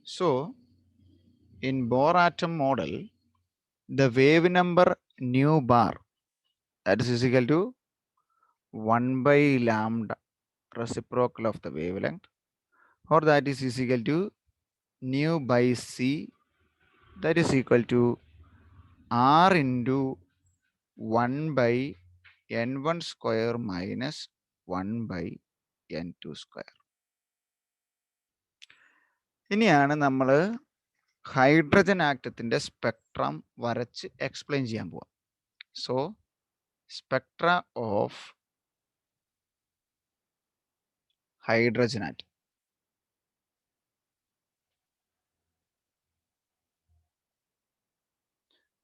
So in Bohr atom model, the wave number nu bar, that is equal to 1 by lambda reciprocal of the wavelength, or that is equal to nu by c, that is equal to r into 1 by n1 square minus 1 by n2 square. ഇനിയാണ് നമ്മൾ hydrogen ആറ്റത്തിന്റെ spectrum വരച്ച് explain ചെയ്യാൻ പോവാം. So Spectra of hydrogen atom.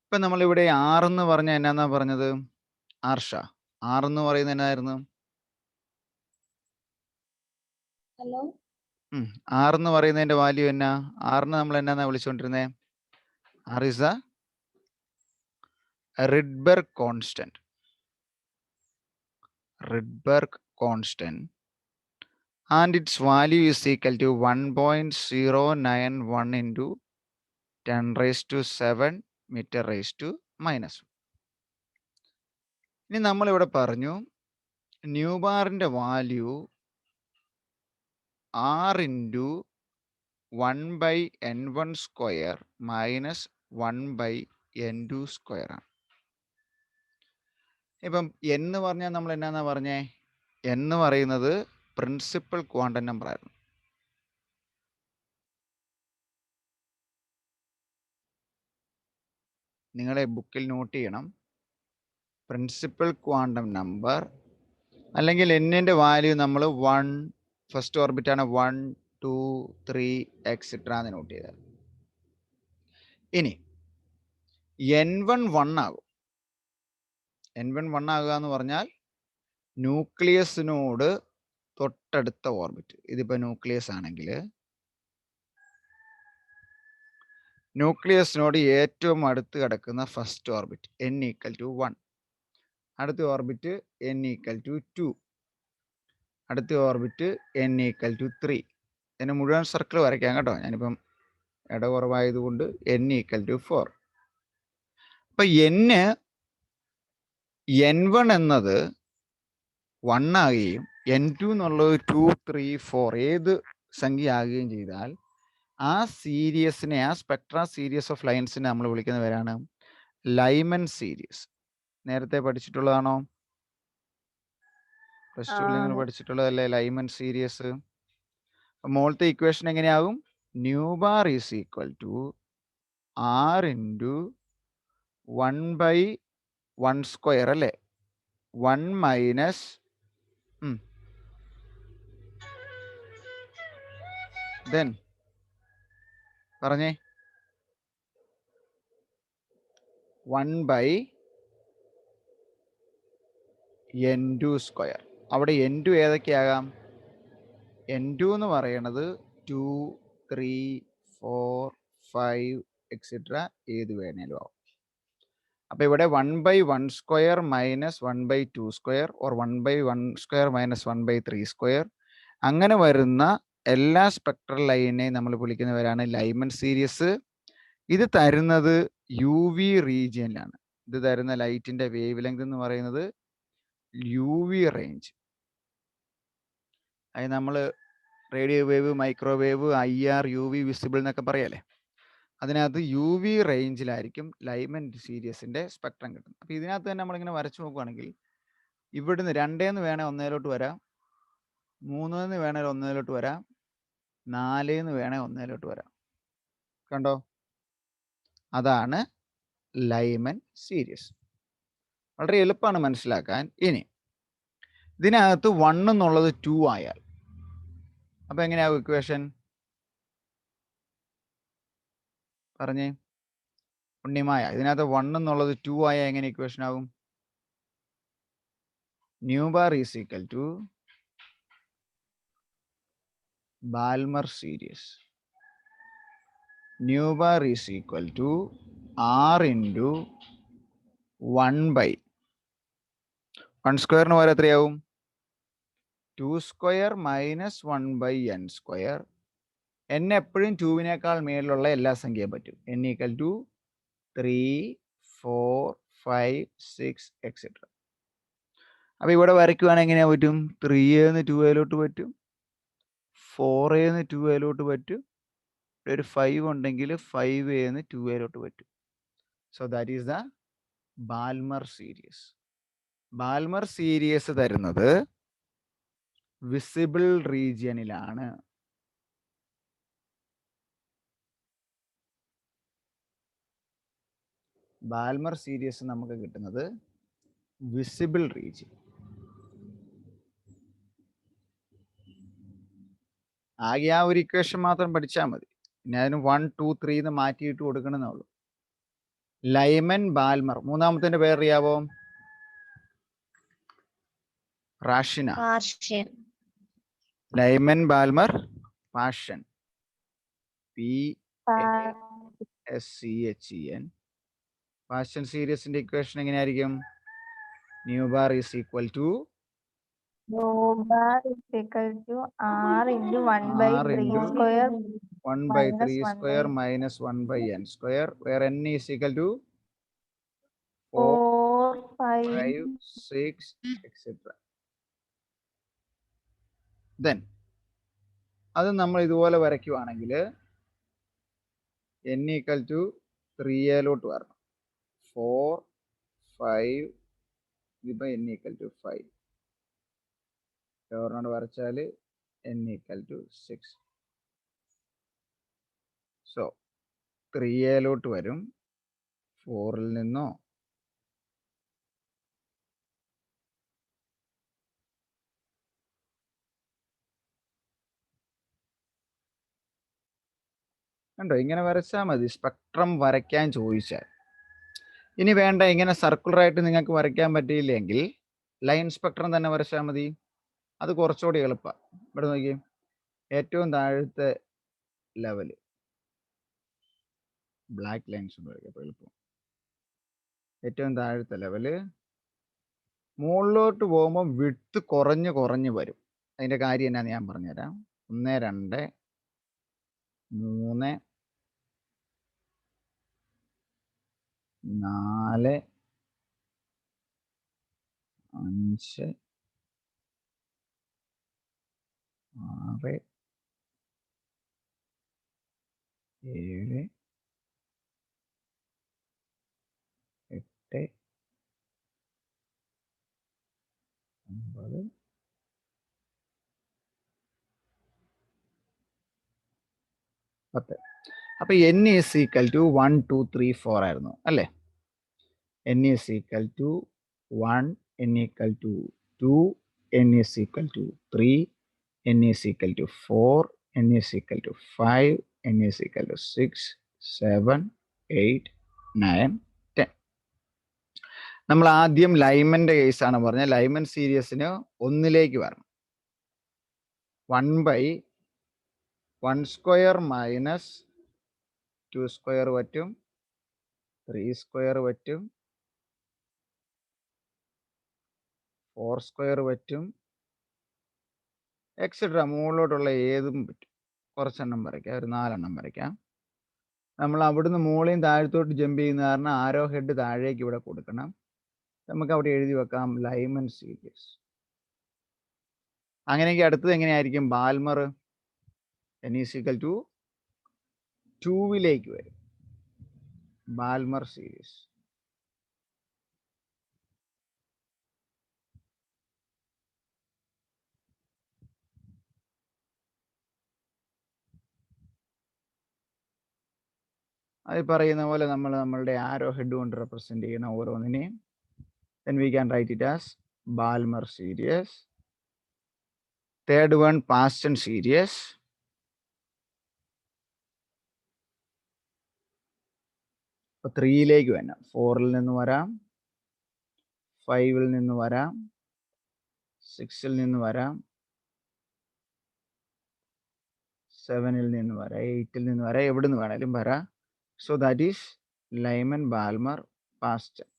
ഇപ്പൊ നമ്മളിവിടെ R എന്ന് പറഞ്ഞ എന്നാ പറഞ്ഞത്? ആർഷ ആർ എന്ന് പറയുന്നത് എന്നായിരുന്നു? ആർ എന്ന് പറയുന്നതിന്റെ വാല്യൂ എന്നാ? ആറിന് നമ്മൾ എന്നാ വിളിച്ചുകൊണ്ടിരുന്നേ? R is a Rydberg constant. Rydberg constant, and its value is equal to 1.091 into 10 raised to 7 meter raised to minus 1. ഇനി നമ്മൾ ഇവിടെ പറഞ്ഞു ന്യൂ ബാറിന്റെ value r into 1 by n1 square minus 1 by n2 square ആണ്. ഇപ്പം എന്ന് പറഞ്ഞാൽ നമ്മൾ എന്നാ പറഞ്ഞേ? എന്ന് പറയുന്നത് പ്രിൻസിപ്പൽ ക്വാണ്ടം നമ്പർ ആയിരുന്നു. നിങ്ങളെ ബുക്കിൽ നോട്ട് ചെയ്യണം. പ്രിൻസിപ്പൽ ക്വാണ്ടം നമ്പർ അല്ലെങ്കിൽ എന്നിൻ്റെ വാല്യൂ നമ്മൾ 1 ഫസ്റ്റ് ഓർബിറ്റാണ് 1 2 3 എക്സെട്ര എന്ന് നോട്ട് ചെയ്താൽ. ഇനി n1 1 ആകും. n1 1 ആകുക എന്ന് പറഞ്ഞാൽ ന്യൂക്ലിയസിനോട് തൊട്ടടുത്ത ഓർബിറ്റ്. ഇതിപ്പോൾ ന്യൂക്ലിയസ് ആണെങ്കിൽ ന്യൂക്ലിയസിനോട് ഏറ്റവും അടുത്ത് കിടക്കുന്ന first orbit n equal to 1, അടുത്ത ഓർബിറ്റ് n ഈക്വൽ ടു 2, അടുത്ത ഓർബിറ്റ് n ഈക്വൽ ടു 3. ഇതിന് മുഴുവൻ സർക്കിൾ വരയ്ക്കാം കേട്ടോ. ഞാനിപ്പം ഇട കുറവായതുകൊണ്ട് n ഈക്വൽ ടു 4. അപ്പം n1 എന്നത് 1 ആകുകയും n2 എന്നുള്ളത് 2 3 4 ഏത് സംഖ്യ ആകുകയും ചെയ്താൽ ആ സീരീസിനെ, ആ സ്പെക്ട്ര സീരീസ് ഓഫ് ലൈൻസിനെ നമ്മൾ വിളിക്കുന്ന പേരാണ് ലൈമൻ സീരീസ്. നേരത്തെ പഠിച്ചിട്ടുള്ളതാണോ? പ്ലസ് ടു നിങ്ങൾ പഠിച്ചിട്ടുള്ളതല്ലേ ലൈമൻ സീരീസ്? മോളത്തെ ഇക്വേഷൻ എങ്ങനെയാകും? Nu bar is equal to r into 1 by 1 square അല്ലേ? 1 മൈനസ് ദെൻ പറഞ്ഞേ 1 by n2 സ്ക്വയർ. അവിടെ n2 ഏതൊക്കെയാകാം? n2 എന്ന് പറയണത് 2 3 4 5 എക്സെട്ര ഏത് വേണേലും ആവും. അപ്പോൾ ഇവിടെ 1 by 1 square minus 1 by 2 square or 1 by 1 square minus 1 by 3 square, അങ്ങനെ വരുന്ന എല്ലാ സ്പെക്ട്രൽ ലൈനെയും നമ്മൾ വിളിക്കുന്നവരാണ് ലൈമൻ സീരീസ്. ഇത് തരുന്നത് യു വി റീജിയനിലാണ്. ഇത് തരുന്ന ലൈറ്റിന്റെ വേവ് ലെങ്ത് എന്ന് പറയുന്നത് യു വി റേഞ്ച്. അത് നമ്മൾ radio wave, microwave, IR, UV, visible എന്നൊക്കെ പറയല്ലേ. അതിനകത്ത് യു വി റേഞ്ചിലായിരിക്കും ലൈമൻ സീരീസിന്റെ സ്പെക്ട്രം കിട്ടുന്നത്. അപ്പോൾ ഇതിനകത്ത് തന്നെ നമ്മളിങ്ങനെ വരച്ചു നോക്കുകയാണെങ്കിൽ ഇവിടുന്ന് 2 വേണേൽ 1 വരാം, 3 വേണേൽ 1 വരാം, 4 വേണേൽ 1 വരാം. കണ്ടോ? അതാണ് ലൈമൻ സീരീസ്. വളരെ എളുപ്പമാണ് മനസ്സിലാക്കാൻ. ഇനി ഇതിനകത്ത് 1 എന്നുള്ളത് 2 ആയാൽ അപ്പോൾ എങ്ങനെയാവും ഇക്വേഷൻ? പറഞ്ഞേ ഉണ്ണിമായ. ഇതിനകത്ത് 1 എന്നുള്ളത് 2 ആയാൽ എങ്ങനെ ഇക്വേഷൻ ആകും? Nu bar is equal to Balmer series. Nu bar is equal to r into 1 by 1 സ്ക്വയറിന് പോലെ എത്രയാവും? 2 square minus 1 by n square n എപ്പോഴും 2വിനേക്കാൾ മേലുള്ള എല്ലാ സംഖ്യയും പറ്റും. n equal to 3, 4, 5, 6 etcetera. അപ്പോൾ ഇവിടെ വരയ്ക്കുവാണെങ്കിൽ എങ്ങനെയാ പറ്റും? 3 2 പറ്റും, 4 2 പറ്റും, ഒരു 5 ഉണ്ടെങ്കിൽ 5 2 പറ്റും. So that is the Balmer series. Balmer series തരുന്നത് വിസിബിൾ റീജിയനിലാണ്. ബാൽമർ സീരീസ് നമുക്ക് കിട്ടുന്നത് വിസിബിൾ റീജിയൻ. ആകെ ആ ഒരു ഇക്വേഷൻ മാത്രം പഠിച്ചാൽ മതി. പിന്നെ അതിന് 1 2 3 എന്ന് മാറ്റിയിട്ട് കൊടുക്കണമെന്നുള്ളൂ. Lyman Balmer. മൂന്നാമത്തെ പേരറിയാവോ? റാഷിന. Lyman Balmer Paschen. PASCHEN. Paschen സീരീസിന്റെ ഇക്വേഷൻ എങ്ങനെയായിരിക്കും? Nu bar is equal to R into 1/3 square 1/3 square minus 1/n square, where n is equal to 4, 5, 6, etc. Then അത് നമ്മൾ ഇതുപോലെ വരയ്ക്കുവാണെങ്കിൽ n ഈക്വൽ ടു 3a വരണം. 4, 5 ഇതിപ്പോൾ n ഈക്വൽ ടു 5. ഓർമ്മ വരച്ചാൽ n equal to 6. So 3a വരും. 4ൽ നിന്നോ കണ്ടോ, ഇങ്ങനെ വരച്ചാൽ മതി സ്പെക്ട്രം വരയ്ക്കാൻ ചോദിച്ചാൽ. ഇനി വേണ്ട, ഇങ്ങനെ സർക്കുലറായിട്ട് നിങ്ങൾക്ക് വരയ്ക്കാൻ പറ്റിയില്ലെങ്കിൽ ലൈൻ സ്പെക്ട്രം തന്നെ വരച്ചാൽ മതി. അത് കുറച്ചുകൂടി എളുപ്പമാണ്. ഇവിടെ നോക്കി, ഏറ്റവും താഴത്തെ ലെവല് ബ്ലാക്ക് ലൈൻസ് വരയ്ക്കാം എളുപ്പം. ഏറ്റവും താഴത്തെ ലെവല് മുകളിലോട്ട് പോകുമ്പോൾ വിഡ്ത്ത് കുറഞ്ഞ് വരും. അതിൻ്റെ കാര്യം എന്നാന്ന് ഞാൻ പറഞ്ഞുതരാം. 1 2 3 4 5 6 7 8 9 10. അപ്പൊ n ഈസ് ഈക്വൽ ടു 1 2 3 4 ആയിരുന്നു അല്ലേ? n is equal to 1, n equal to 2, n is equal to 3, n is equal to 4, n is equal to 5, n is equal to 6, 7, 8, 9, 10. നമ്മൾ ആദ്യം ലൈമന്റെ കേസാണ് പറഞ്ഞത്. ലൈമൻ സീരീസിന് 1ലേക്ക് വരണം. 1/1 സ്ക്വയർ മൈനസ് 2 സ്ക്വയർ പറ്റും, 3 square പറ്റും, 4 square പറ്റും, എക്സെട്ര. മുകളിലോട്ടുള്ള ഏതും പറ്റും. കുറച്ചെണ്ണം വരയ്ക്കാം, ഒരു 4 എണ്ണം വരയ്ക്കാം. നമ്മൾ അവിടുന്ന് മുകളിൽ താഴത്തോട്ട് ജമ്പ് ചെയ്യുന്ന കാരണം ആരോ ഹെഡ് താഴേക്ക് ഇവിടെ കൊടുക്കണം. നമുക്ക് അവിടെ എഴുതി വെക്കാം ലൈമൻ സീരീസ്. അങ്ങനെയെങ്കിൽ അടുത്തത് എങ്ങനെയായിരിക്കും? Balmer. n is equal to 2വിലേക്ക് വരും. Balmer series. അത് പറയുന്ന പോലെ നമ്മൾ നമ്മളുടെ ആരോ ഹെഡ് കൊണ്ട് റെപ്രസെന്റ് ചെയ്യുന്ന ഓരോന്നിനെയും then we can write it as Balmer series. Third one, Paschen series. അപ്പോൾ 3ലേക്ക് വരാം. 4ൽ നിന്ന് വരാം, 5ൽ നിന്ന് വരാം, 6ൽ നിന്ന് വരാം, 7ൽ നിന്ന് വരാം, 8ൽ നിന്ന് വരാം, എവിടെ നിന്ന് വേണേലും വരാം. So that is Lyman Balmer Paschen.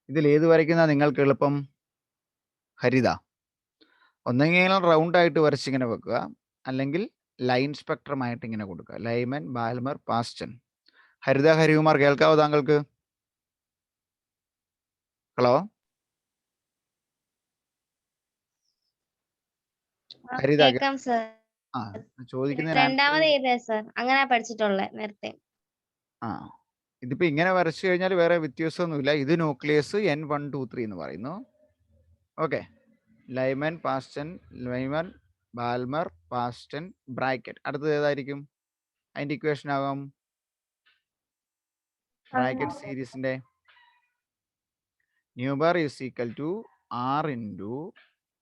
ഇതിൽ ഏത് വരയ്ക്കുന്ന നിങ്ങൾക്ക് എളുപ്പം? ഹരിത. ഒന്നെങ്കിൽ റൗണ്ട് ആയിട്ട് വരച്ച് ഇങ്ങനെ വെക്കുക, അല്ലെങ്കിൽ ലൈൻ സ്പെക്ട്രമായിട്ട് ഇങ്ങനെ കൊടുക്കുക. Lyman, Balmer, Paschen. Haritha, Harikumar കേൾക്കാവോ താങ്കൾക്ക്? ഹലോ ഹരിത, കേൾക്കാം സർ. ആ ചോദിക്കുന്നതിന് രണ്ടാമത് ചെയ്തേ സർ, അങ്ങനെ പഠിച്ചിട്ടുള്ളേ നേരത്തെ. ആ ഇതിപ്പോ ഇങ്ങനെ വരച്ചു കഴിഞ്ഞാൽ വേറെ വ്യത്യാസമൊന്നുമില്ല. ഇത് ന്യൂക്ലിയസ് N1 2 3 എന്ന് പറയുന്നു. Okay, Lyman, Paschen, Lyman, Balmer, Paschen, Brackett. അടുത്തത് ഏതായിരിക്കും അതിന്റെ ഇക്വേഷൻ ആകാം? ബ്രാക്കറ്റ് സീരീസിന്റെ nu bar is equal to R into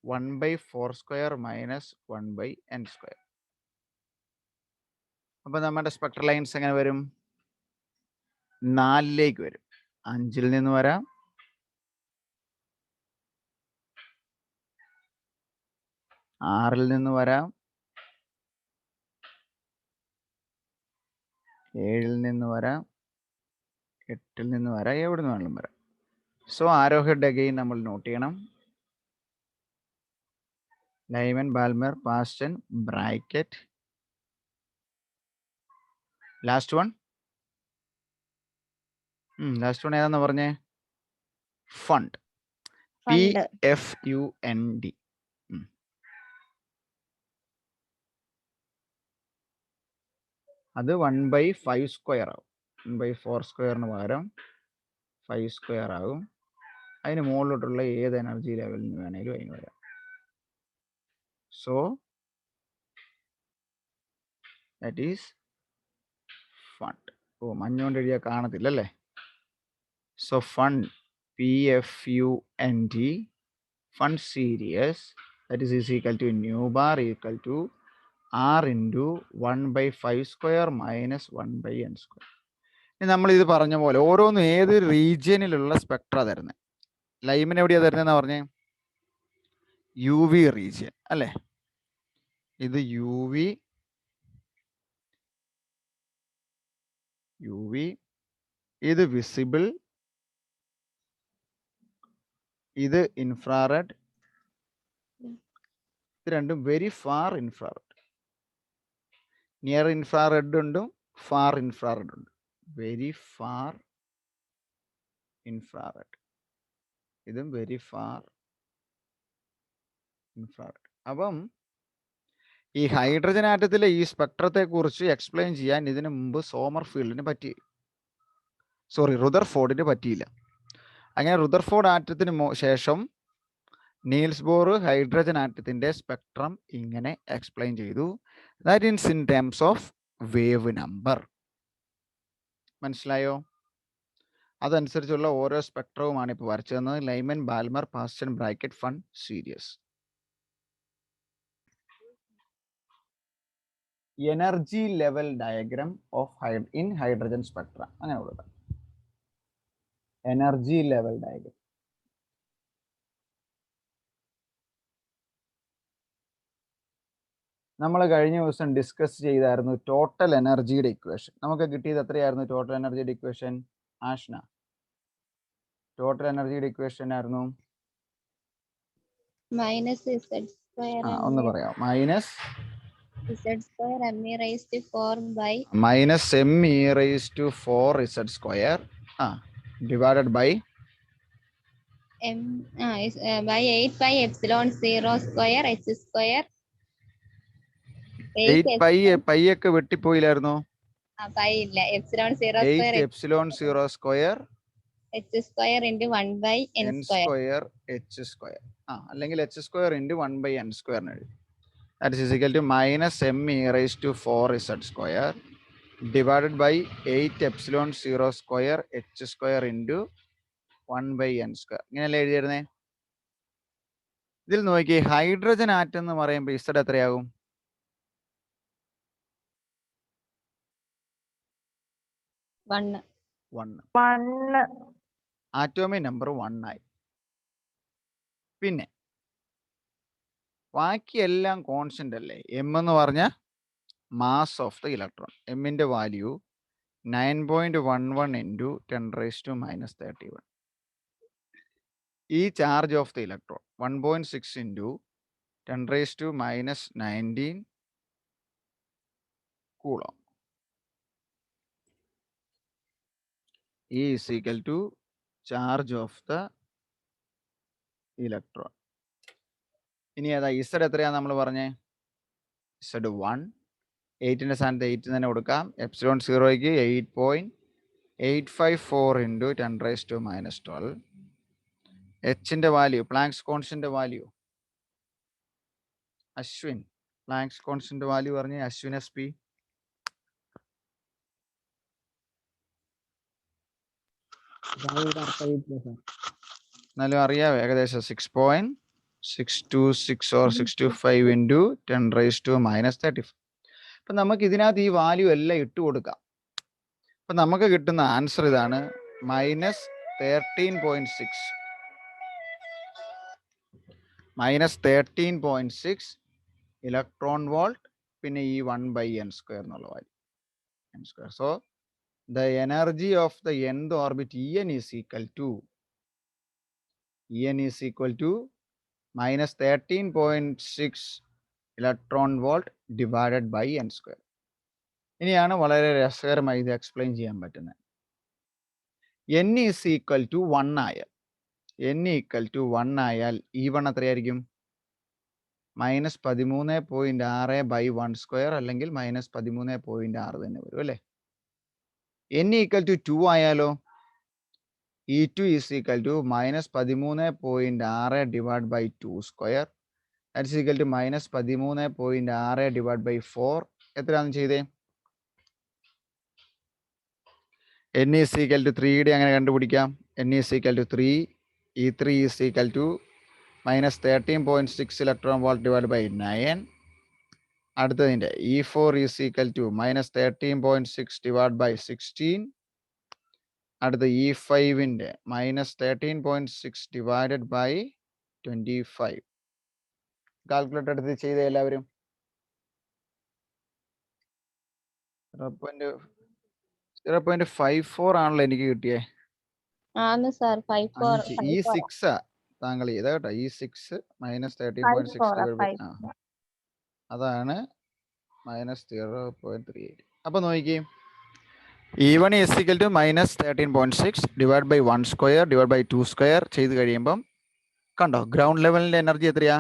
1/4 square minus 1/n square. അപ്പൊ നമ്മുടെ സ്പെക്ട്രൽ ലൈൻസ് എങ്ങനെ വരും? 4ലേക്ക് വരും. 5ൽ നിന്ന് വരാം, 6ൽ നിന്ന് വരാം, 7ൽ നിന്ന് വരാം, 8ൽ നിന്ന് വരാം, എവിടെ നിന്ന് വേണമെങ്കിലും വരാം. സോ ആരോ ഹെഡ് അഗെയിൻ നമ്മൾ നോട്ട് ചെയ്യണം. Lyman, Balmer, Paschen, Brackett. Last one ഏതാന്ന് പറഞ്ഞേ? ഫണ്ട്. PFUND. അത് 1/5 സ്ക്വയർ ആവും. 1/4 സ്ക്വയറിന് പകരം 5 സ്ക്വയർ ആകും. അതിന് മുകളിലോട്ടുള്ള ഏത് എനർജി ലെവലിന് വേണേലും അതിന് വരാം. So that is Pfund. ഓ, മഞ്ഞുകൊണ്ട് എഴുതിയാൽ കാണത്തില്ലല്ലേ? So Pfund PFUND, Pfund series, that is equal to nu bar equal to R into 1/5 square minus 1/n square. ഇനി നമ്മൾ ഇത് പറഞ്ഞ പോലെ ഓരോന്നും ഏത് റീജിയനിലുള്ള സ്പെക്ട്ര തരുന്നത്. ലൈമിന് എവിടെയാ തരുന്നതെന്ന് പറഞ്ഞേ? UV റീജിയൻ അല്ലേ? ഇത് UV, ഇത് വിസിബിൾ, ഇത് ഇൻഫ്രാറെഡ്. ഇത് രണ്ടും very far infrared. Near infrared ഉണ്ട്, ഫാർ ഇൻഫ്രാറെഡ് ഉണ്ട്. വെരി ഫാർ ഇൻഫ്രാറെഡ്, ഇതും വെരി ഫാർ ഇൻഫ്രാറെഡ്. അപ്പം ഈ ഹൈഡ്രജൻ ആറ്റത്തിലെ ഈ സ്പെക്ട്രത്തെ കുറിച്ച് എക്സ്പ്ലെയിൻ ചെയ്യാൻ ഇതിനു മുമ്പ് റുദർഫോർഡിന് പറ്റിയില്ല. അങ്ങനെ റുദർഫോർഡ് ആറ്റത്തിന് ശേഷം നീൽസ് ബോർ ഹൈഡ്രജൻ ആറ്റത്തിന്റെ സ്പെക്ട്രം ഇങ്ങനെ എക്സ്പ്ലെയിൻ ചെയ്തു. That is in terms of wave number. മനസ്സിലായോ? അതനുസരിച്ചുള്ള ഓരോ സ്പെക്ട്രവുമാണ് ഇപ്പോൾ വരച്ചു തന്നത്. Lyman, Balmer, Paschen, Brackett, Pfund series. Energy level diagram of in hydrogen spectra, അങ്ങനെ കൊടുക്കാം. Energy level diagram. നമ്മൾ കഴിഞ്ഞ ദിവസം ഡിസ്കസ് ചെയ്തായിരുന്നു ടോട്ടൽ എനർജിയുടെ ഇക്വേഷൻ. നമുക്ക് കിട്ടിയത് എത്രയായിരുന്നു ടോട്ടൽ എനർജിയുടെ ഇക്വേഷൻ? ആഷ്ന, ടോട്ടൽ എനർജിയുടെ ഇക്വേഷൻ ആയിരുന്നു മൈനസ് ഒന്ന് പറയാം. Minus M e raised to 4 by minus ME raised to 4Z square divided by by 8 pi epsilon 0 square h square. 8 pi ഒക്കെ വെട്ടിപ്പോയില്ലായിരുന്നോ? പൈ ഇല്ല. Epsilon 0 square 8 epsilon 0 square h square into 1 by n square h square, അല്ലെങ്കിൽ h square into 1/n square എഴുതി. That is equal to minus ME raised to 4Z square divided by 8 epsilon 0 square h square into 1/n square. ഇങ്ങനെയല്ലേ എഴുതിയിരുന്നേ? ഇതിൽ നോക്കി hydrogen atom എന്ന് പറയുമ്പോൾ Z എത്രയാകും? 1. Atomic number 1 ആയി. പിന്നെ ബാക്കിയെല്ലാം കോൺസ്റ്റന്റ് അല്ലേ? M എന്ന് പറഞ്ഞ മാസ് ഓഫ് ദ ഇലക്ട്രോൺ. എമ്മിന്റെ വാല്യൂ 9.11 into 10⁻⁻31. ഈ charge of the electron 1.6 into 10⁻⁻19 coulomb. E is equal to charge of the electron. ഇനി ഏതാ ഇസഡ് എത്രയാ നമ്മൾ പറഞ്ഞേ? ഇസഡ് 1. 8ന്റെ സ്ഥാനത്ത് 8 തന്നെ കൊടുക്കാം. എപ്സിലോൺ 0ക്ക് 8.854 ഇൻറ്റു 10⁻⁻12. എച്ചിന്റെ value, Planck's constant value, Ashwin Planck's constant value പറഞ്ഞ് അശ്വിൻ SP. എന്നാലും അറിയാവോ ഏകദേശം 6.626 or 625 ഇൻറ്റു 10⁻⁻35. അപ്പം നമുക്ക് ഇതിനകത്ത് ഈ വാല്യൂ എല്ലാം ഇട്ട് കൊടുക്കാം. അപ്പം നമുക്ക് കിട്ടുന്ന ആൻസർ ഇതാണ്, -13.6 -13.6 ഇലക്ട്രോൺ വോൾട്ട്, പിന്നെ ഈ 1/n² എന്നുള്ള value n². So the energy of the nth orbit En is equal to -13.6 electron volt divided by n². ഇനിയാണ് വളരെ രസകരമായി ഇത് എക്സ്പ്ലെയിൻ ചെയ്യാൻ പറ്റുന്നത്. n is equal to 1 ആയാൽ, E1 എത്രയായിരിക്കും? -13.6/1² അല്ലെങ്കിൽ -13.6 തന്നെ വരും അല്ലേ? n equal to 2 ആയാലോ? E2 is equal to -13.6 divided by 2². That is equal to -13.6 divided by 4. എത്രയാണെന്ന് ചെയ്തേ? n is equal to 3 അങ്ങനെ കണ്ടുപിടിക്കാം. n is equal to 3. E3 is equal to -13.6 electron volt divided by 9. അടുത്തതിൻ്റെ E4 is equal to -13.6 divided by 16. അടുത്ത E5ൻ്റെ -13.6 divided by 25. Calculator എടുത്ത് ചെയ്ത എല്ലാവരും 0.54 ആണല്ലോ എനിക്ക് കിട്ടിയേ. E6 താങ്കൾ ചെയ്ത കേട്ടോ. E6 -13.6 അതാണ് -0.38. അപ്പൊ നോക്കിക്കേ, E1 is equal to -13.6 divided by 1² divided by 2² ചെയ്ത് കഴിയുമ്പം കണ്ടോ ഗ്രൗണ്ട് ലെവലിന്റെ എനർജി എത്രയാ?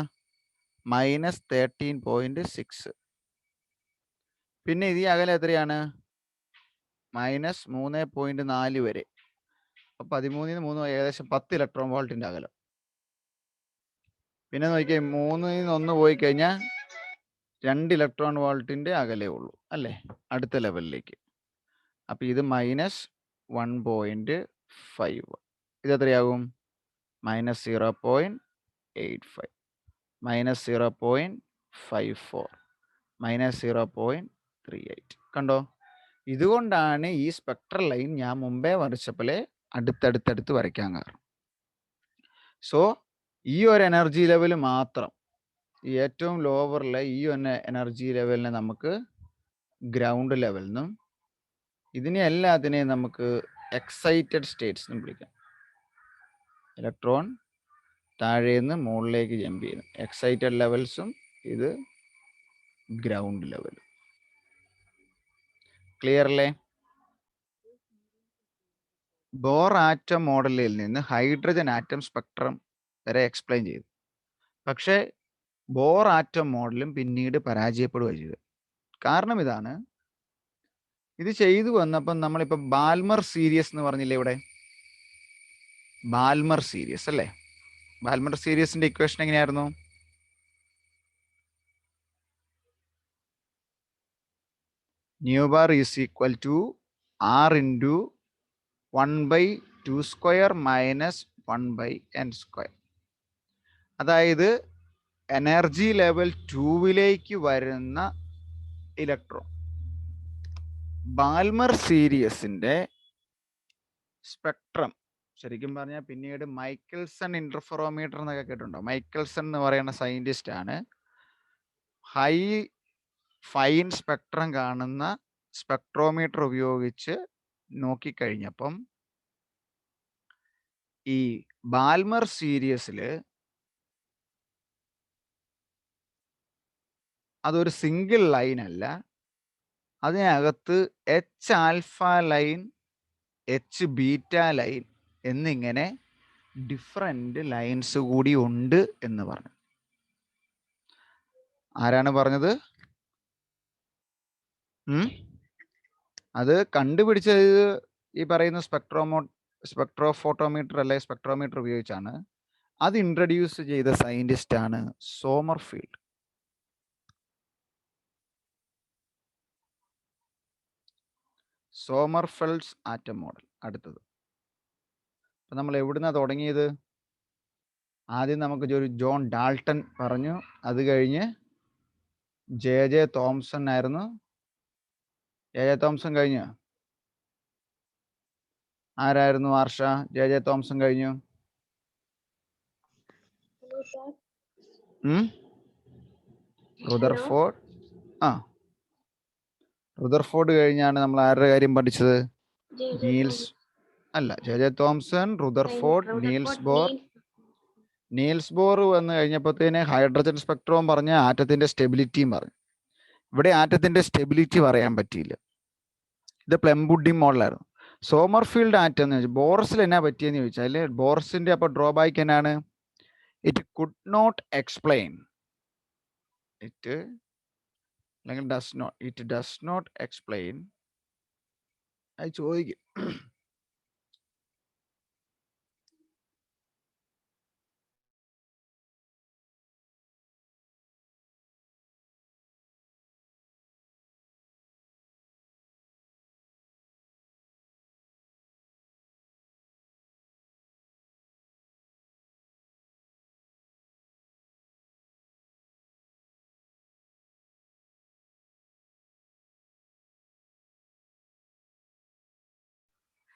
-13.6. പിന്നെ ഇത് അകലെ എത്രയാണ്? -3.4 വരെ. 13 3 ഏകദേശം 10 ഇലക്ട്രോൺ വോൾട്ടിന്റെ അകലം. പിന്നെ നോക്കിയാൽ 3 1 പോയി കഴിഞ്ഞാൽ 2 ഇലക്ട്രോൺ വോൾട്ടിന്റെ അകലേ ഉള്ളൂ അല്ലേ അടുത്ത ലെവലിലേക്ക്. അപ്പൊ ഇത് -1.5. ഇതെത്രയാകും? -0.85 -0.54 -0.38. കണ്ടോ? ഇതുകൊണ്ടാണ് ഈ സ്പെക്ട്രൽ ലൈൻ ഞാൻ മുമ്പേ വരച്ചപ്പോലെ അടുത്തടുത്തടുത്ത് വരയ്ക്കാൻ കാരണം. സോ ഈ ഒരു എനർജി ലെവൽ മാത്രം, ഈ ഏറ്റവും ലോവറിലെ ഈ ഒരു എനർജി ലെവലിനെ നമുക്ക് ഗ്രൗണ്ട് ലെവൽ എന്നും ഇതിനെ എല്ലാത്തിനെയും നമുക്ക് എക്സൈറ്റഡ് സ്റ്റേറ്റ്സ് എന്നും വിളിക്കാം. ഇലക്ട്രോൺ താഴേന്ന് മുകളിലേക്ക് ജമ്പ് ചെയ്യുന്നു. എക്സൈറ്റഡ് ലെവൽസും ഇത് ഗ്രൗണ്ട് ലെവലും. ക്ലിയർ അല്ലേ? ബോർ ആറ്റം മോഡലിൽ നിന്ന് ഹൈഡ്രജൻ ആറ്റം സ്പെക്ട്രം വരെ എക്സ്പ്ലെയിൻ ചെയ്തു. പക്ഷേ ബോർ ആറ്റം മോഡലും പിന്നീട് പരാജയപ്പെടുകയാണ് ചെയ്തത്. കാരണം ഇതാണ്, ഇത് ചെയ്തു വന്നപ്പം നമ്മളിപ്പോൾ ബാൽമർ സീരീസ് എന്ന് പറഞ്ഞില്ലേ ഇവിടെ, ബാൽമർ സീരീസ് അല്ലേ? ബാൽമർ സീരീസിന്റെ ഇക്വേഷൻ എങ്ങനെയായിരുന്നു? Nu bar is equal to R into 1/2² minus 1/n². അതായത് എനർജി ലെവൽ 2ലേക്ക് വരുന്ന ഇലക്ട്രോൺ. ബാൽമർ സീരീസിന്റെ സ്പെക്ട്രം ശരിക്കും പറഞ്ഞാൽ പിന്നീട് മൈക്കൽസൺ ഇന്റർഫെറോമീറ്റർ എന്നൊക്കെ കേട്ടിട്ടുണ്ടോ? മൈക്കൽസൺ എന്ന് പറയുന്ന സയന്റിസ്റ്റ് ആണ് ഹൈ ഫൈൻ സ്പെക്ട്രം കാണുന്ന സ്പെക്ട്രോമീറ്റർ ഉപയോഗിച്ച് നോക്കിക്കഴിഞ്ഞപ്പം ഈ ബാൽമർ സീരീസിൽ അതൊരു സിംഗിൾ ലൈൻ അല്ല, അതിനകത്ത് H alpha line, H beta line എന്നിങ്ങനെ ഡിഫറെന്റ് ലൈൻസ് കൂടി ഉണ്ട് എന്ന് പറഞ്ഞു. ആരാണ് പറഞ്ഞത്? അത് കണ്ടുപിടിച്ചത് ഈ പറയുന്ന സ്പെക്ട്രോഫോട്ടോമീറ്റർ അല്ലെ സ്പെക്ട്രോമീറ്റർ ഉപയോഗിച്ചാണ്. അത് ഇൻട്രൊഡ്യൂസ് ചെയ്ത സയന്റിസ്റ്റ് ആണ് സോമർഫീൽഡ്. സോമർഫെൽഡ്സ് atom model. അടുത്തത് അപ്പൊ നമ്മൾ എവിടുന്നാ തുടങ്ങിയത്? ആദ്യം നമുക്ക് ഒരു ജോൺ ഡാൾട്ടൺ പറഞ്ഞു, അത് കഴിഞ്ഞ് ജെ തോംസൺ ആയിരുന്നു. ജെ തോംസൺ കഴിഞ്ഞു. ആരായിരുന്നു ആർഷ? ജെ തോംസൺ കഴിഞ്ഞു. റുദർഫോർഡ്. റുദർഫോർഡ് കഴിഞ്ഞാണ് നമ്മൾ ആരുടെ കാര്യം പഠിച്ചത്? നീൽസ് അല്ല, J Thomson, Rutherford, Niels Bohr വന്നു കഴിഞ്ഞപ്പോഴത്തേന് ഹൈഡ്രജൻ സ്പെക്ട്രവും പറഞ്ഞ് ആറ്റത്തിന്റെ സ്റ്റെബിലിറ്റിയും പറഞ്ഞു. ഇവിടെ ആറ്റത്തിന്റെ സ്റ്റെബിലിറ്റി പറയാൻ പറ്റിയില്ല. ഇത് പ്ലെംബുഡിങ് മോഡലായിരുന്നു. സോമർഫീൽഡ് ആറ്റം എന്ന് വെച്ചാൽ ബോറസിൽ എന്നാ പറ്റിയെന്ന് ചോദിച്ചാൽ, ബോറസിന്റെ അപ്പൊ ഡ്രോബാക്ക് എന്നാണ്? It could not explain it, അല്ലെങ്കിൽ ഇറ്റ് ഡസ് നോട്ട് എക്സ്പ്ലെയിൻ. അത് ചോദിക്കും.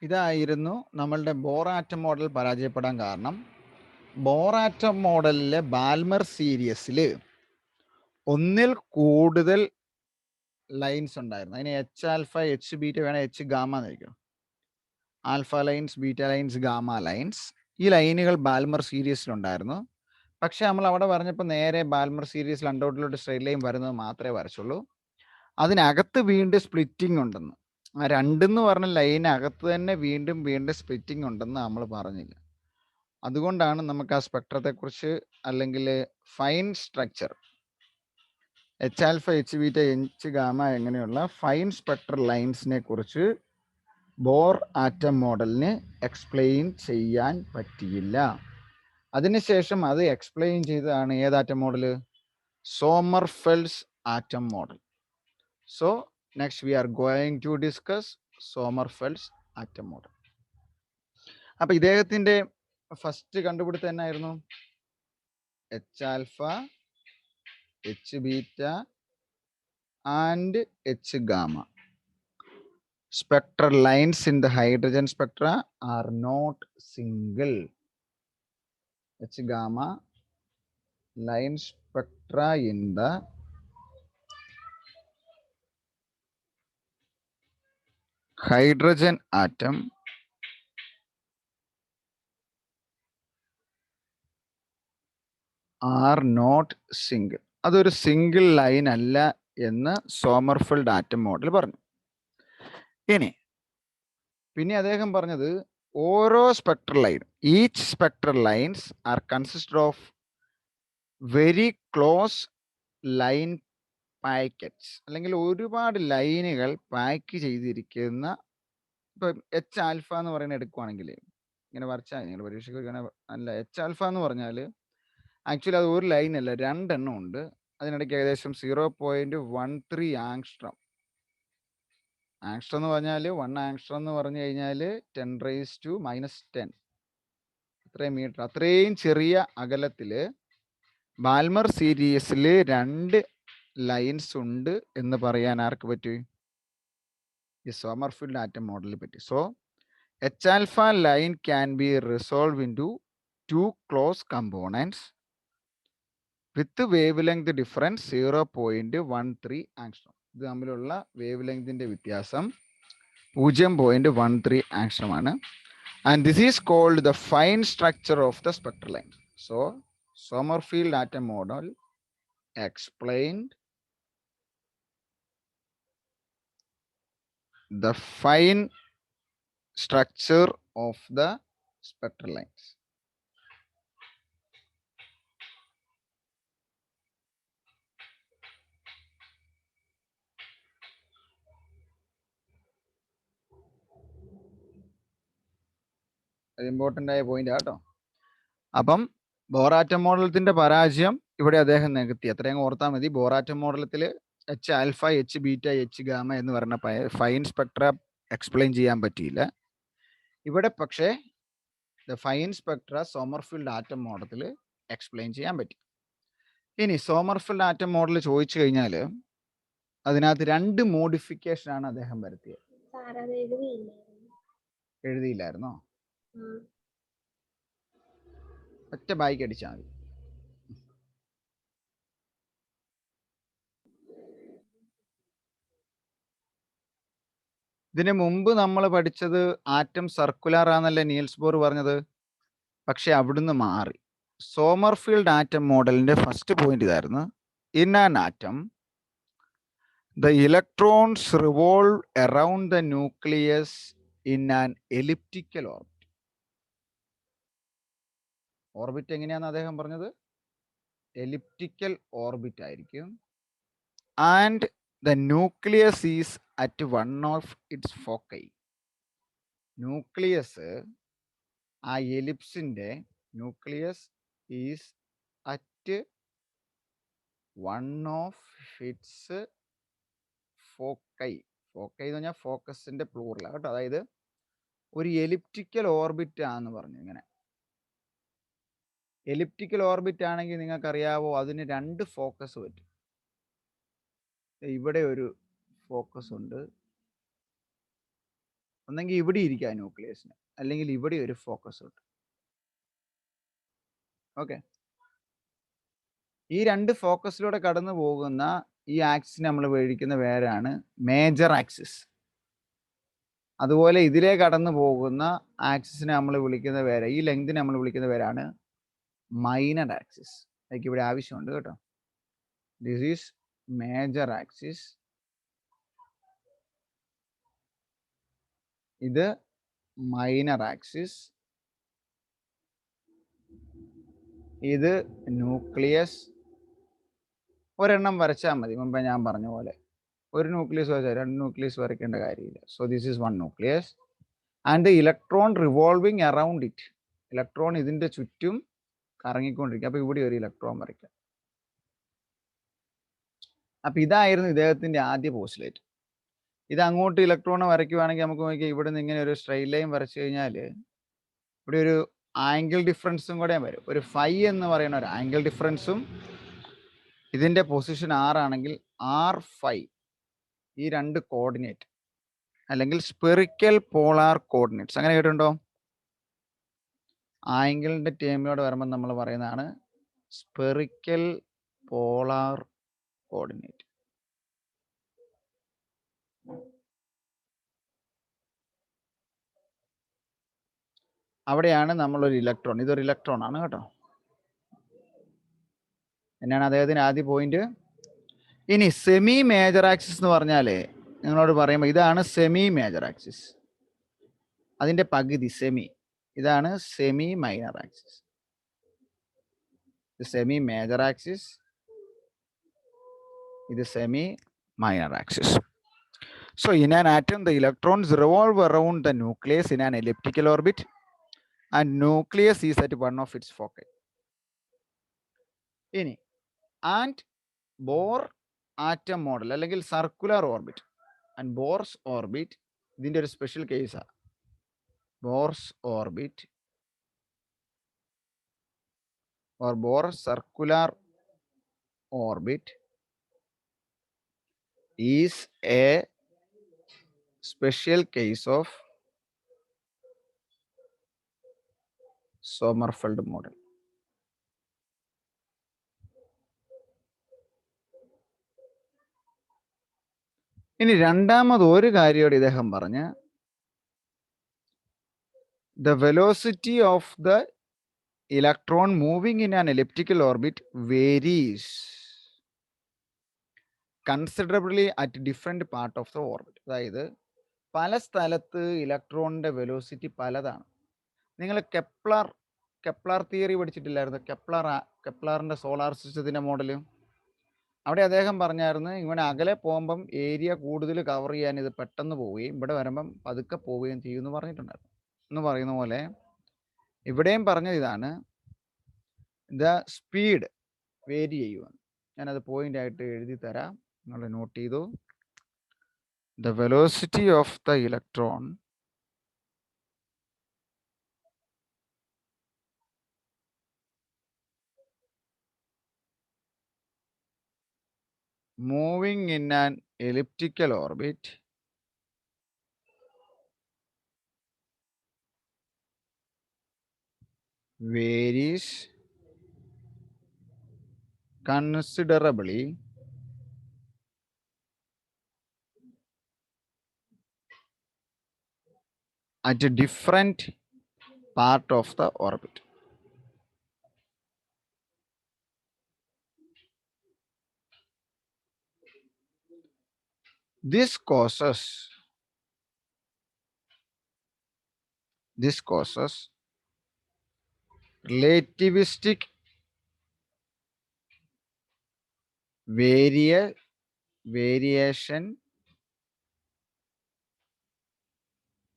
ഇതായിരുന്നു നമ്മളുടെ ബോർ ആറ്റം മോഡൽ പരാജയപ്പെടാൻ കാരണം. ബോർ ആറ്റം മോഡലിലെ ബാൽമർ സീരീസിൽ ഒന്നിൽ കൂടുതൽ ലൈൻസ് ഉണ്ടായിരുന്നു. അതിന് എച്ച് ആൽഫ, എച്ച് ബീറ്റ വേണം, എച്ച് ഗാമ എന്നായിരിക്കും. Alpha lines, beta lines, gamma lines. ഈ ലൈനുകൾ ബാൽമർ സീരീസിലുണ്ടായിരുന്നു. പക്ഷെ നമ്മൾ അവിടെ പറഞ്ഞപ്പോൾ നേരെ ബാൽമർ സീരീസിൽ അണ്ടൗട്ടിലോട്ട് സ്ട്രെയിറ്റ് ലൈൻ വരുന്നത് മാത്രമേ വരച്ചുള്ളൂ. അതിനകത്ത് വീണ്ടും സ്പ്ലിറ്റിംഗ് ഉണ്ടെന്ന്. ആ രണ്ടെന്ന് പറഞ്ഞ ലൈനകത്ത് തന്നെ വീണ്ടും സ്പ്ലിറ്റിംഗ് ഉണ്ടെന്ന് നമ്മൾ പറഞ്ഞില്ല. അതുകൊണ്ടാണ് നമുക്ക് ആ സ്പെക്ട്രത്തെക്കുറിച്ച്, അല്ലെങ്കിൽ fine structure H alpha, H beta, H gamma എങ്ങനെയുള്ള ഫൈൻ സ്പെക്ട്രൽ ലൈൻസിനെ കുറിച്ച് ബോർ ആറ്റം മോഡലിന് എക്സ്പ്ലെയിൻ ചെയ്യാൻ പറ്റിയില്ല. അതിനുശേഷം അത് എക്സ്പ്ലെയിൻ ചെയ്തതാണ് ഏതാറ്റം model? Sommerfeld's atom model. So next we are going to discuss Sommerfeld's atom model. അപ്പൊ ഇദ്ദേഹത്തിന്റെ ഫസ്റ്റ് കണ്ടുപിടുത്തം എന്നായിരുന്നു? H alpha, H beta and H gamma. Spectral lines in the hydrogen spectra are not single. H gamma line spectra in the hydrogen atom are not single. അതൊരു single line അല്ല എന്ന് Sommerfeld atom model പറഞ്ഞു. ഇനി പിന്നെ അദ്ദേഹം പറഞ്ഞത് ഓരോ spectral line, each spectral lines are consisted of very close line packets, അല്ലെങ്കിൽ ഒരുപാട് ലൈനുകൾ പാക്ക് ചെയ്തിരിക്കുന്ന. ഇപ്പൊ എച്ച് ആൽഫ എന്ന് പറയുന്നത് എടുക്കുവാണെങ്കിൽ ഇങ്ങനെ വരച്ചാൽ നിങ്ങൾ പരീക്ഷയ്ക്ക് അല്ല, എച്ച് ആൽഫ എന്ന് പറഞ്ഞാൽ ആക്ച്വലി അത് ഒരു ലൈൻ അല്ല, രണ്ടെണ്ണം ഉണ്ട്. അതിനിടയ്ക്ക് ഏകദേശം 0.13 ആങ്സ്ട്രോം. ആങ്സ്ട്രോം എന്ന് പറഞ്ഞാൽ 1 ആങ്സ്ട്രോം എന്ന് പറഞ്ഞു കഴിഞ്ഞാൽ 10⁻⁻10 അത്രയും മീറ്റർ. അത്രയും ചെറിയ അകലത്തില് ബാൽമർ സീരീസിൽ 2 ലൈൻസ് ഉണ്ട് എന്ന് പറയാൻ ആർക്ക് പറ്റി? ഈ സോമർഫീൽഡ് ആറ്റം മോഡലിൽ പറ്റി. So H alpha line can be resolve into 2 close components with wavelength difference 0.13 angstrom. ഇത് തമ്മിലുള്ള വേവ് ലെങ്തിന്റെ വ്യത്യാസം 0.13 ആങ്സ്ട്രോം ആണ്. And this is called the fine structure of the spectral line. So Sommerfield atom model explained the fine structure of the spectral lines. അത് important ആയ point ആട്ടോ. അപ്പം ബോറാറ്റം മോഡലത്തിന്റെ പരാജയം ഇവിടെ അദ്ദേഹം നികത്തി. അത്രയും ഓർത്താൽ മതി. ബോറാറ്റം മോഡലത്തിൽ H alpha, H beta, H gamma എന്ന് പറഞ്ഞ ഫൈൻ സ്പെക്ട്ര എക്സ്പ്ലെയിൻ ചെയ്യാൻ പറ്റിയില്ല. ഇവിടെ പക്ഷേ the fine spectra Sommerfeld atom മോഡലിൽ എക്സ്പ്ലെയിൻ ചെയ്യാൻ പറ്റി. ഇനി സോമർഫീൽഡ് ആറ്റം മോഡൽ ചോദിച്ചു കഴിഞ്ഞാൽ അതിനകത്ത് 2 മോഡിഫിക്കേഷനാണ് അദ്ദേഹം വരുത്തിയത്. എഴുതിയില്ലായിരുന്നോ? ഒറ്റ ബായിക്ക് അടിച്ചാൽ മതി. ഇതിനു മുമ്പ് നമ്മൾ പഠിച്ചത് ആറ്റം സർക്കുലർ ആണെന്നല്ലേ നീൽസ് ബോർ പറഞ്ഞത്. പക്ഷെ അവിടുന്ന് മാറി. സോമർഫീൽഡ് ആറ്റം മോഡലിന്റെ ഫസ്റ്റ് പോയിന്റ് ഇതായിരുന്നു. In an atom the electrons revolve around the nucleus in an elliptical orbit. Orbit എങ്ങനെയാണെന്ന് അദ്ദേഹം പറഞ്ഞത്? എലിപ്റ്റിക്കൽ ഓർബിറ്റ് ആയിരിക്കും. And the nucleus is at one of its foci. Nucleus, ആ എലിപ്സിന്റെ nucleus is at one of its foci. Foci എന്ന് പറഞ്ഞാൽ ഫോക്കസിന്റെ plural കേട്ടോ. അതായത് ഒരു എലിപ്റ്റിക്കൽ ഓർബിറ്റ് ആണെന്ന് പറഞ്ഞു. ഇങ്ങനെ എലിപ്റ്റിക്കൽ ഓർബിറ്റ് ആണെങ്കിൽ നിങ്ങൾക്കറിയാവോ, അതിന് 2 ഫോക്കസ് പറ്റും. ഇവിടെ ഒരു ഫോക്കസ് ഉണ്ട്. ഒന്നെങ്കിൽ ഇവിടെ ഇരിക്കാം ന്യൂക്ലിയസിന്, അല്ലെങ്കിൽ ഇവിടെ ഒരു ഫോക്കസ് ഉണ്ട്. ഓക്കെ, ഈ 2 ഫോക്കസിലൂടെ കടന്നു പോകുന്ന ഈ ആക്സിസ് നമ്മൾ വിളിക്കുന്ന പേരാണ് മേജർ ആക്സിസ്. അതുപോലെ ഇതിലെ കടന്നു പോകുന്ന ആക്സിസിനെ നമ്മൾ വിളിക്കുന്ന പേര്, ഈ ലെങ്തിനെ നമ്മൾ വിളിക്കുന്ന പേരാണ് മൈനർ ആക്സിസ്. എനിക്ക് ഇവിടെ ആവശ്യമുണ്ട് കേട്ടോ. ദിസ് ഈസ് മേജർ ആക്സിസ്, ഇത് മൈനർ ആക്സിസ്, ഇത് ന്യൂക്ലിയസ്. ഒരെണ്ണം വരച്ചാൽ മതി. മുമ്പേ ഞാൻ പറഞ്ഞ പോലെ ഒരു ന്യൂക്ലിയസ് വരച്ചാൽ 2 ന്യൂക്ലിയസ് വരയ്ക്കേണ്ട കാര്യമില്ല. So this is 1 nucleus and the electron revolving around it. Electron ഇതിന്റെ ചുറ്റും കറങ്ങിക്കൊണ്ടിരിക്കുക. അപ്പൊ ഇവിടെ ഒരു ഇലക്ട്രോൺ വരയ്ക്കാം. അപ്പൊ ഇതായിരുന്നു ഇദ്ദേഹത്തിന്റെ ആദ്യ പോസ്റ്റുലേറ്റ്. ഇത് അങ്ങോട്ട് ഇലക്ട്രോൺ വരയ്ക്കുവാണെങ്കിൽ നമുക്ക് നോക്കിയാൽ ഇവിടെ നിന്ന് ഇങ്ങനെ ഒരു സ്ട്രെയിറ്റ് ലൈൻ വരച്ചു കഴിഞ്ഞാൽ ഇവിടെ ഒരു ആംഗിൾ ഡിഫറൻസും കൂടെ വരും. ഒരു ഫൈ എന്ന് പറയുന്ന ഒരു ആംഗിൾ ഡിഫറൻസും, ഇതിന്റെ പൊസിഷൻ R ആണെങ്കിൽ R5, ഈ 2 കോർഡിനേറ്റ് അല്ലെങ്കിൽ സ്പെറിക്കൽ പോളാർ കോർഡിനേറ്റ്സ്. അങ്ങനെ കേട്ടിട്ടുണ്ടോ? ആംഗിളിന്റെ ടേമിനോട് വരുമ്പോൾ നമ്മൾ പറയുന്നതാണ് സ്പെറിക്കൽ പോളാർ കോർഡിനേറ്റ്. അവിടെയാണ് നമ്മളൊരു ഇലക്ട്രോൺ, ഇതൊരു ഇലക്ട്രോൺ ആണ് കേട്ടോ. എന്നാണ് അദ്ദേഹത്തിന് ആദ്യ പോയിന്റ്. ഇനി സെമി മേജർ ആക്സിസ് എന്ന് പറഞ്ഞാലേ നിങ്ങളോട് പറയുമ്പോൾ ഇതാണ് സെമി മേജർ ആക്സിസ്, അതിന്റെ പകുതി സെമി. ഇതാണ് സെമി മൈനർ ആക്സിസ്. ഇത് സെമി മേജർ ആക്സിസ്, ഇത് semi minor axis. So in an atom, the electrons revolve around the nucleus in an elliptical orbit, and nucleus is at one of its foci. ഇനി and Bohr atom model അല്ലെങ്കിൽ circular orbit and Bohr's orbit ഇതിന്റെ ഒരു special കേസാണ്. Bohr's orbit or Bohr's circular orbit is a special case of Sommerfeld model. ഇനി രണ്ടാമത് ഒരു കാര്യം ഇദ്ദേഹം പറഞ്ഞ the velocity of the electron moving in an elliptical orbit varies considerably at different part of the orbit. അതായത് പല സ്ഥലത്ത് ഇലക്ട്രോണിന്റെ വെലോസിറ്റി പലതാണ്. നിങ്ങൾ കെപ്ലർ തിയറി പഠിച്ചിട്ടില്ലായിരുന്നു? കെപ്ലറിന്റെ സോളാർ സിസ്റ്റത്തിന്റെ മോഡല്. അവിടെ അദ്ദേഹം പറഞ്ഞായിരുന്നു, ഇങ്ങനെ അകലെ പോകുമ്പം ഏരിയ കൂടുതൽ കവർ ചെയ്യാൻ ഇത് പെട്ടെന്ന് പോവുകയും ഇവിടെ വരുമ്പം പതുക്കെ പോവുകയും ചെയ്യുമെന്ന് പറഞ്ഞിട്ടുണ്ടായിരുന്നു. എന്ന് പറയുന്ന പോലെ ഇവിടെയും പറഞ്ഞത് ഇതാണ്, ദ സ്പീഡ് വേരി ചെയ്യുമെന്ന്. ഞാനത് പോയിന്റ് ആയിട്ട് എഴുതി തരാം, നിങ്ങൾ നോട്ട് ചെയ്തു. The velocity of the electron moving in an elliptical orbit varies considerably at a different part of the orbit. This causes relativistic variation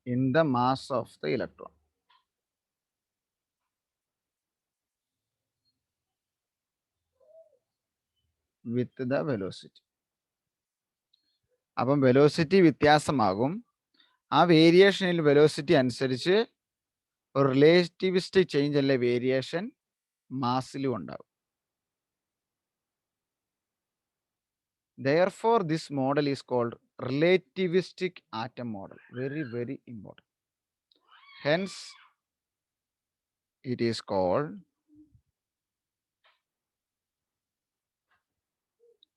in the mass of the electron. With the velocity. അപ്പം velocity വ്യത്യാസമാകും. ആ വേരിയേഷനിൽ velocity അനുസരിച്ച് ഒരു relativistic change അല്ലെ variation മാസിലും ഉണ്ടാകും. Therefore, this model is called relativistic atom model. Very, very important. Hence, it is called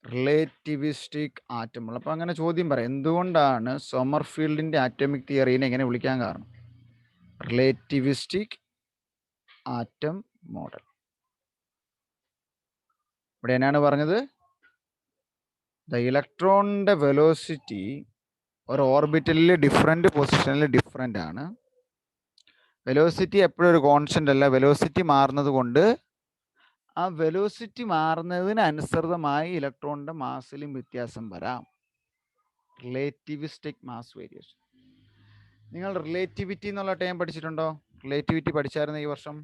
relativistic atom model. അപ്പം അങ്ങനെ ചോദ്യം പറയാം, എന്തുകൊണ്ടാണ് സോമർഫീൽഡിന്റെ ആറ്റോമിക് തിയറീനെ എങ്ങനെ വിളിക്കാൻ കാരണം? Relativistic atom model. ഇവിടെ എന്നാണ് പറഞ്ഞത്? ദ ഇലക്ട്രോണിന്റെ വെലോസിറ്റി ഒരു ഓർബിറ്റലിൽ ഡിഫറെന്റ് പൊസിഷനിൽ ഡിഫറെന്റ് ആണ്. വെലോസിറ്റി എപ്പോഴും ഒരു കോൺസ്റ്റന്റ് അല്ല. വെലോസിറ്റി മാറുന്നത് കൊണ്ട് ആ വെലോസിറ്റി മാറുന്നതിനനുസൃതമായി ഇലക്ട്രോണിന്റെ മാസിലും വ്യത്യാസം വരാം. Relativistic mass variation. നിങ്ങൾ റിലേറ്റിവിറ്റി എന്നുള്ള ടൈം പഠിച്ചിട്ടുണ്ടോ? റിലേറ്റിവിറ്റി പഠിച്ചായിരുന്നു ഈ വർഷം?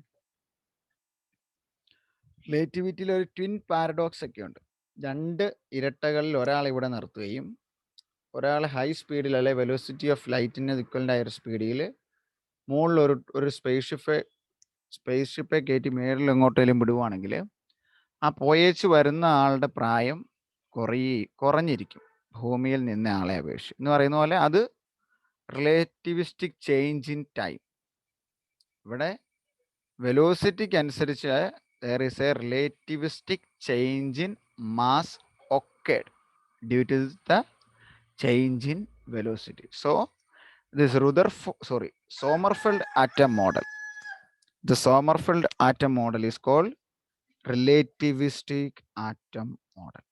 റിലേറ്റിവിറ്റിയിൽ ഒരു ട്വിൻ പാരഡോക്സ് ഒക്കെ ഉണ്ട്. രണ്ട് ഇരട്ടകളിൽ ഒരാൾ ഇവിടെ നിർത്തുകയും ഒരാൾ ഹൈ സ്പീഡിൽ അല്ലെ വെലോസിറ്റി ഓഫ് ലൈറ്റിന് ഇക്വലന്റ് ആയ ഒരു സ്പീഡിൽ മുകളിൽ ഒരു സ്പേസ് ഷിപ്പെ കയറ്റി മേളിൽ എങ്ങോട്ടേലും വിടുവാണെങ്കിൽ ആ പോയേച്ച് വരുന്ന ആളുടെ പ്രായം കുറഞ്ഞിരിക്കും ഭൂമിയിൽ നിന്ന ആളെ അപേക്ഷിച്ച്. എന്ന് പറയുന്ന പോലെ അത് റിലേറ്റിവിസ്റ്റിക് ചേഞ്ച് ഇൻ ടൈം. ഇവിടെ വെലോസിറ്റിക്ക് അനുസരിച്ച് there is a relativistic change in mass occurred due to the change in velocity. So this Sommerfeld atom model. The Sommerfeld atom model is called relativistic atom model.